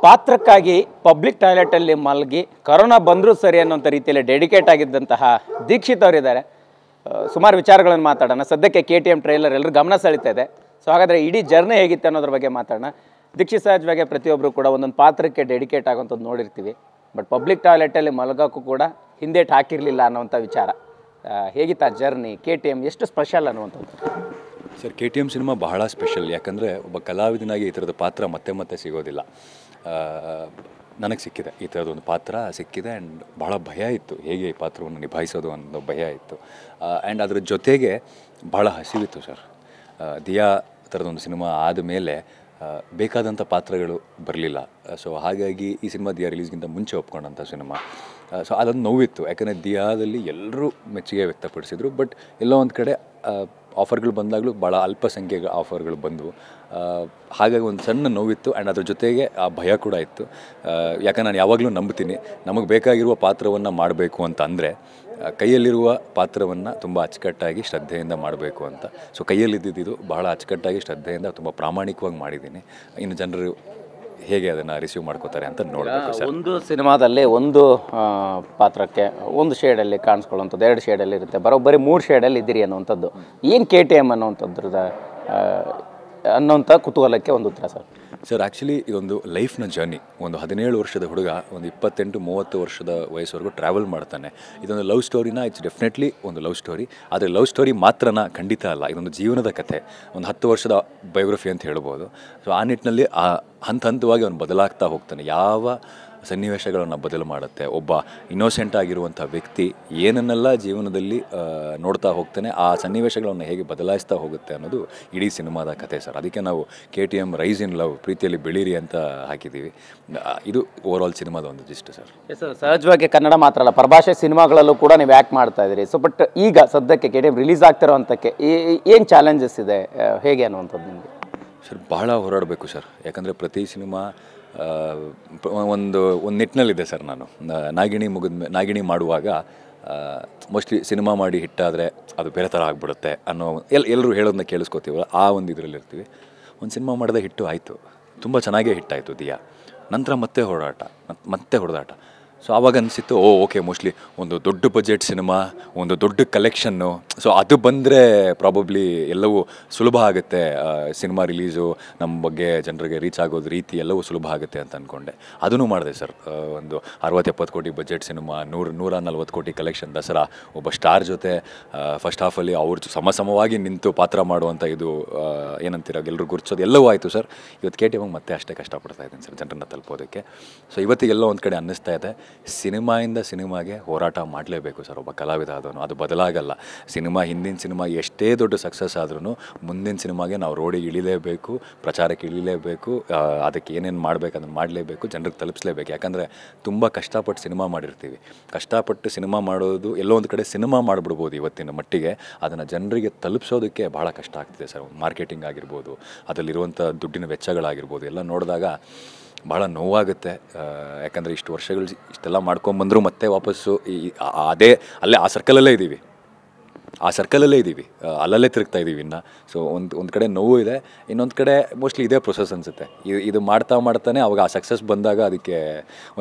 ಪಾತ್ರಕ್ಕಾಗಿ public ಟಾಯ್ಲೆಟಲ್ಲಿ ಮಲಗಿ corona ಬಂದರೂ ಸರಿ ಅನ್ನೋಂಥ ರೀತಿಯಲ್ಲಿ ಡೆಡಿಕೇಟ್ ಆಗಿದ್ದಂತಹ ದೀಕ್ಷಿತ್ ಅವರಿದ್ದಾರೆ. ಸುಮಾರು ವಿಚಾರಗಳನ್ನು ಮಾತಾಡೋಣ. ಸದ್ಯಕ್ಕೆ KTM ಟ್ರೈಲರ್ ಎಲ್ಲರೂ ಗಮನ ಸೆಳೀತಾ ಇದೆ. ಸೊ ಹಾಗಾದರೆ ಇಡೀ ಜರ್ನಿ ಹೇಗಿತ್ತು ಅನ್ನೋದ್ರ ಬಗ್ಗೆ ಮಾತಾಡೋಣ. ದೀಕ್ಷಿತ್ ಸಹಜವಾಗಿ ಪ್ರತಿಯೊಬ್ಬರು ಕೂಡ ಒಂದೊಂದು ಪಾತ್ರಕ್ಕೆ ಡೆಡಿಕೇಟ್ ಆಗೋಂಥದ್ದು ನೋಡಿರ್ತೀವಿ. ಬಟ್ ಪಬ್ಲಿಕ್ ಟಾಯ್ಲೆಟಲ್ಲಿ ಮಲಗೋಕ್ಕೂ ಕೂಡ ಹಿಂದೇಟು ಹಾಕಿರಲಿಲ್ಲ ಅನ್ನೋವಂಥ ವಿಚಾರ. ಹೇಗಿತ್ತು ಆ ಜರ್ನಿ? KTM ಎಷ್ಟು ಸ್ಪೆಷಲ್ ಅನ್ನುವಂಥದ್ದು? ಸರ್, KTM ಸಿನಿಮಾ ಬಹಳ ಸ್ಪೆಷಲ್. ಯಾಕಂದರೆ ಒಬ್ಬ ಕಲಾವಿದನಾಗಿ ಈ ಥರದ ಪಾತ್ರ ಮತ್ತೆ ಮತ್ತೆ ಸಿಗೋದಿಲ್ಲ. ನನಗೆ ಸಿಕ್ಕಿದೆ, ಈ ಥರದೊಂದು ಪಾತ್ರ ಸಿಕ್ಕಿದೆ. ಆ್ಯಂಡ್ ಭಾಳ ಭಯ ಇತ್ತು, ಹೇಗೆ ಈ ಪಾತ್ರವನ್ನು ನಿಭಾಯಿಸೋದು ಅನ್ನೋ ಭಯ ಇತ್ತು. ಆ್ಯಂಡ್ ಅದ್ರ ಜೊತೆಗೆ ಭಾಳ ಹಸಿವಿತ್ತು ಸರ್. ದಿಯಾ ಥರದೊಂದು ಸಿನಿಮಾ ಆದಮೇಲೆ ಬೇಕಾದಂಥ ಪಾತ್ರಗಳು ಬರಲಿಲ್ಲ. ಸೊ ಹಾಗಾಗಿ ಈ ಸಿನಿಮಾ ದಿಯಾ ರಿಲೀಸ್ಗಿಂತ ಮುಂಚೆ ಒಪ್ಕೊಂಡಂಥ ಸಿನಿಮಾ. ಸೊ ಅದೊಂದು ನೋವಿತ್ತು, ಯಾಕಂದರೆ ದಿಯಾದಲ್ಲಿ ಎಲ್ಲರೂ ಮೆಚ್ಚುಗೆ ವ್ಯಕ್ತಪಡಿಸಿದರು. ಬಟ್ ಎಲ್ಲೋ ಒಂದು ಕಡೆ ಆಫರ್ಗಳು ಬಂದಾಗಲೂ ಭಾಳ ಅಲ್ಪ ಸಂಖ್ಯೆಯ ಆಫರ್ಗಳು ಬಂದವು. ಹಾಗಾಗಿ ಒಂದು ಸಣ್ಣ ನೋವಿತ್ತು. ಆ್ಯಂಡ್ ಅದ್ರ ಜೊತೆಗೆ ಆ ಭಯ ಕೂಡ ಇತ್ತು. ಯಾಕಂದ್ರೆ ನಾನು ಯಾವಾಗಲೂ ನಂಬ್ತೀನಿ, ನಮಗೆ ಬೇಕಾಗಿರುವ ಪಾತ್ರವನ್ನು ಮಾಡಬೇಕು ಅಂತ ಅಂದರೆ ಕೈಯಲ್ಲಿರುವ ಪಾತ್ರವನ್ನು ತುಂಬ ಅಚ್ಚುಕಟ್ಟಾಗಿ ಶ್ರದ್ಧೆಯಿಂದ ಮಾಡಬೇಕು ಅಂತ. ಸೊ ಕೈಯಲ್ಲಿದ್ದಿದ್ದು ಬಹಳ ಅಚ್ಚುಕಟ್ಟಾಗಿ ಶ್ರದ್ಧೆಯಿಂದ ತುಂಬ ಪ್ರಾಮಾಣಿಕವಾಗಿ ಮಾಡಿದ್ದೀನಿ. ಇನ್ನು ಜನರು ಹೇಗೆ ಅದನ್ನು ರಿಸೀವ್ ಮಾಡ್ಕೋತಾರೆ ಅಂತ ನೋಡಬೇಕು ಸರ್. ಒಂದು ಸಿನಿಮಾದಲ್ಲಿ ಒಂದು ಪಾತ್ರಕ್ಕೆ ಒಂದು ಶೇಡಲ್ಲಿ ಕಾಣಿಸ್ಕೊಳ್ಳುವಂಥದ್ದು, 2 ಶೇಡಲ್ಲಿ ಇರುತ್ತೆ, ಬರೋಬ್ಬರಿ 3 ಶೇಡಲ್ಲಿ ಇದ್ದೀರಿ ಅನ್ನುವಂಥದ್ದು. ಏನು KTM ಅನ್ನುವಂಥದ್ರದ ಅನ್ನೋಂಥ ಕುತೂಹಲಕ್ಕೆ ಒಂದು ಉತ್ತರ ಸರ್. ಸರ್, ಆ್ಯಕ್ಚುಲಿ ಇದೊಂದು ಲೈಫ್ನ ಜರ್ನಿ. ಒಂದು 17 ವರ್ಷದ ಹುಡುಗ ಒಂದು 28-30 ವರ್ಷದ ವಯಸ್ಸವರೆಗೂ ಟ್ರಾವೆಲ್ ಮಾಡ್ತಾನೆ. ಇದೊಂದು ಲವ್ ಸ್ಟೋರಿನ, ಇಟ್ಸ್ ಡೆಫಿನೆಟ್ಲಿ ಒಂದು ಲವ್ ಸ್ಟೋರಿ. ಆದರೆ ಲವ್ ಸ್ಟೋರಿ ಮಾತ್ರನ ಖಂಡಿತ ಅಲ್ಲ, ಇದೊಂದು ಜೀವನದ ಕಥೆ. ಒಂದು 10 ವರ್ಷದ ಬಯೋಗ್ರಫಿ ಅಂತ ಹೇಳ್ಬೋದು. ಸೊ ಆ ನಿಟ್ಟಿನಲ್ಲಿ ಹಂತವಾಗಿ ಅವನು ಬದಲಾಗ್ತಾ ಹೋಗ್ತಾನೆ. ಯಾವ ಸನ್ನಿವೇಶಗಳನ್ನು ಬದಲು ಮಾಡುತ್ತೆ, ಒಬ್ಬ ಇನ್ನೋಸೆಂಟ್ ಆಗಿರುವಂಥ ವ್ಯಕ್ತಿ ಏನನ್ನೆಲ್ಲ ಜೀವನದಲ್ಲಿ ನೋಡ್ತಾ ಹೋಗ್ತಾನೆ, ಆ ಸನ್ನಿವೇಶಗಳನ್ನು ಹೇಗೆ ಬದಲಾಯಿಸ್ತಾ ಹೋಗುತ್ತೆ ಅನ್ನೋದು ಇಡೀ ಸಿನಿಮಾದ ಕಥೆ ಸರ್. ಅದಕ್ಕೆ ನಾವು KTM ರೈಸ್ ಇನ್ ಲವ್, ಪ್ರೀತಿಯಲ್ಲಿ ಬೆಳೀರಿ ಅಂತ ಹಾಕಿದ್ದೀವಿ. ಇದು ಓವರಾಲ್ ಸಿನಿಮಾದ ಒಂದು ಜಿಸ್ಟ್ ಸರ್. ಎಸ್ ಸರ್, ಸಹಜವಾಗಿ ಕನ್ನಡ ಮಾತ್ರ ಅಲ್ಲ, ಪರಭಾಷೆ ಸಿನಿಮಾಗಳಲ್ಲೂ ಕೂಡ ನೀವು ಆ್ಯಕ್ಟ್ ಮಾಡ್ತಾ ಇದ್ದೀರಿ. ಸೊ ಬಟ್ ಈಗ ಸದ್ಯಕ್ಕೆ KTM ರಿಲೀಸ್ ಆಗ್ತಿರೋವಂಥಕ್ಕೆ ಏನು ಚಾಲೆಂಜಸ್ ಇದೆ, ಹೇಗೆ ಅನ್ನುವಂಥದ್ದು ನಿಮಗೆ? ಸರ್, ಭಾಳ ಹೋರಾಡಬೇಕು ಸರ್. ಯಾಕಂದರೆ ಪ್ರತಿ ಸಿನಿಮಾ ಒಂದು ನಿಟ್ಟಿನಲ್ಲಿದೆ ಸರ್. ನಾನು ನಾಗಿಣಿ ಮಾಡುವಾಗ ಮೋಸ್ಟ್ಲಿ ಸಿನಿಮಾ ಮಾಡಿ ಹಿಟ್ಟಾದರೆ ಅದು ಬೇರೆ ಥರ ಆಗಿಬಿಡುತ್ತೆ ಅನ್ನೋ ಎಲ್ಲರೂ ಹೇಳೋದನ್ನ ಕೇಳಿಸ್ಕೋತೀವಲ್ಲ, ಆ ಒಂದು ಇದರಲ್ಲಿರ್ತೀವಿ. ಒಂದು ಸಿನಿಮಾ ಮಾಡಿದ ಹಿಟ್ಟು ಆಯಿತು, ತುಂಬ ಚೆನ್ನಾಗೇ ಹಿಟ್ಟಾಯಿತು ದಿಯಾ. ನಂತರ ಮತ್ತೆ ಹೊಡೆದಾಟ. ಸೊ ಆವಾಗ ಅನಿಸಿತ್ತು, ಓಕೆ, ಮೋಸ್ಟ್ಲಿ ಒಂದು ದೊಡ್ಡ ಬಜೆಟ್ ಸಿನಿಮಾ, ಒಂದು ದೊಡ್ಡ ಕಲೆಕ್ಷನ್ನು, ಸೊ ಅದು ಬಂದರೆ ಪ್ರಾಬಬ್ಲಿ ಎಲ್ಲವೂ ಸುಲಭ ಆಗುತ್ತೆ. ಸಿನಿಮಾ ರಿಲೀಸು, ನಮ್ಮ ಬಗ್ಗೆ ಜನರಿಗೆ ರೀಚ್ ಆಗೋದು ರೀತಿ ಎಲ್ಲವೂ ಸುಲಭ ಆಗುತ್ತೆ ಅಂತ ಅಂದ್ಕೊಂಡೆ. ಅದನ್ನು ಮಾಡಿದೆ ಸರ್. ಒಂದು 60-70 ಕೋಟಿ ಬಜೆಟ್ ಸಿನಿಮಾ, 140 ಕೋಟಿ ಕಲೆಕ್ಷನ್, ದಸರಾ, ಒಬ್ಬ ಸ್ಟಾರ್ ಜೊತೆ ಫಸ್ಟ್ ಹಾಫಲ್ಲಿ ಅವ್ರು ಸಮವಾಗಿ ನಿಂತು ಪಾತ್ರ ಮಾಡುವಂಥ ಇದು ಏನಂತೀರ, ಎಲ್ಲರೂ ಗುರುತಿಸೋದು ಎಲ್ಲವೂ ಆಯಿತು ಸರ್. ಇವತ್ತು KTM ಮತ್ತೆ ಅಷ್ಟೇ ಕಷ್ಟಪಡ್ತಾ ಇದ್ದೀನಿ ಸರ್ ಜನರನ್ನ ತಲುಪೋದಕ್ಕೆ. ಸೊ ಇವತ್ತಿಗೆಲ್ಲೋ ಒಂದು ಕಡೆ ಅನ್ನಿಸ್ತಾ ಇದೆ, ಸಿನಿಮಾಯಿಂದ ಸಿನಿಮಾಗೆ ಹೋರಾಟ ಮಾಡಲೇಬೇಕು ಸರ್ ಒಬ್ಬ ಕಲಾವಿದ ಆದವನು. ಅದು ಬದಲಾಗಲ್ಲ. ಹಿಂದಿನ ಸಿನಿಮಾ ಎಷ್ಟೇ ದೊಡ್ಡ ಸಕ್ಸಸ್ ಆದ್ರೂ ಮುಂದಿನ ಸಿನಿಮಾಗೆ ನಾವು ರೋಡಿಗೆ ಇಳಿಲೇಬೇಕು, ಪ್ರಚಾರಕ್ಕೆ ಇಳಿಲೇಬೇಕು, ಅದಕ್ಕೆ ಏನೇನು ಮಾಡಬೇಕು ಅದನ್ನು ಮಾಡಲೇಬೇಕು, ಜನರಿಗೆ ತಲುಪಿಸಲೇಬೇಕು. ಯಾಕಂದರೆ ತುಂಬ ಕಷ್ಟಪಟ್ಟು ಸಿನಿಮಾ ಮಾಡಿರ್ತೀವಿ. ಕಷ್ಟಪಟ್ಟು ಸಿನಿಮಾ ಮಾಡೋದು ಎಲ್ಲೋ ಒಂದು ಕಡೆ ಸಿನಿಮಾ ಮಾಡಿಬಿಡ್ಬೋದು ಇವತ್ತಿನ ಮಟ್ಟಿಗೆ. ಅದನ್ನು ಜನರಿಗೆ ತಲುಪಿಸೋದಕ್ಕೆ ಭಾಳ ಕಷ್ಟ ಆಗ್ತಿದೆ ಸರ್. ಮಾರ್ಕೆಟಿಂಗ್ ಆಗಿರ್ಬೋದು, ಅದರಲ್ಲಿರುವಂಥ ದುಡ್ಡಿನ ವೆಚ್ಚಗಳಾಗಿರ್ಬೋದು, ಎಲ್ಲ ನೋಡಿದಾಗ ಭಾಳ ನೋವಾಗುತ್ತೆ. ಯಾಕಂದರೆ ಇಷ್ಟು ವರ್ಷಗಳು ಇಷ್ಟೆಲ್ಲ ಮಾಡ್ಕೊಂಬಂದರೂ ಮತ್ತೆ ವಾಪಸ್ಸು ಅಲ್ಲೇ ಆ ಸರ್ಕಲಲ್ಲೇ ಇದ್ದೀವಿ, ಅಲ್ಲಲ್ಲೇ ತಿರುಗ್ತಾ ಇದ್ದೀವಿ ಇನ್ನು. ಸೊ ಒಂದು ಕಡೆ ನೋವು ಇದೆ, ಇನ್ನೊಂದು ಕಡೆ ಮೋಸ್ಟ್ಲಿ ಇದೇ ಪ್ರೊಸೆಸ್ ಅನಿಸುತ್ತೆ. ಇದು ಮಾಡ್ತಾನೆ ಅವಾಗ ಆ ಸಕ್ಸಸ್ ಬಂದಾಗ ಅದಕ್ಕೆ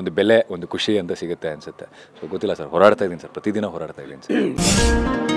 ಒಂದು ಬೆಲೆ, ಒಂದು ಖುಷಿ ಅಂತ ಸಿಗುತ್ತೆ ಅನಿಸುತ್ತೆ. ಸೊ ಗೊತ್ತಿಲ್ಲ ಸರ್, ಹೋರಾಡ್ತಾ ಇದ್ದೀನಿ ಸರ್, ಪ್ರತಿದಿನ ಹೋರಾಡ್ತಾ ಇದ್ದೀನಿ ಸರ್.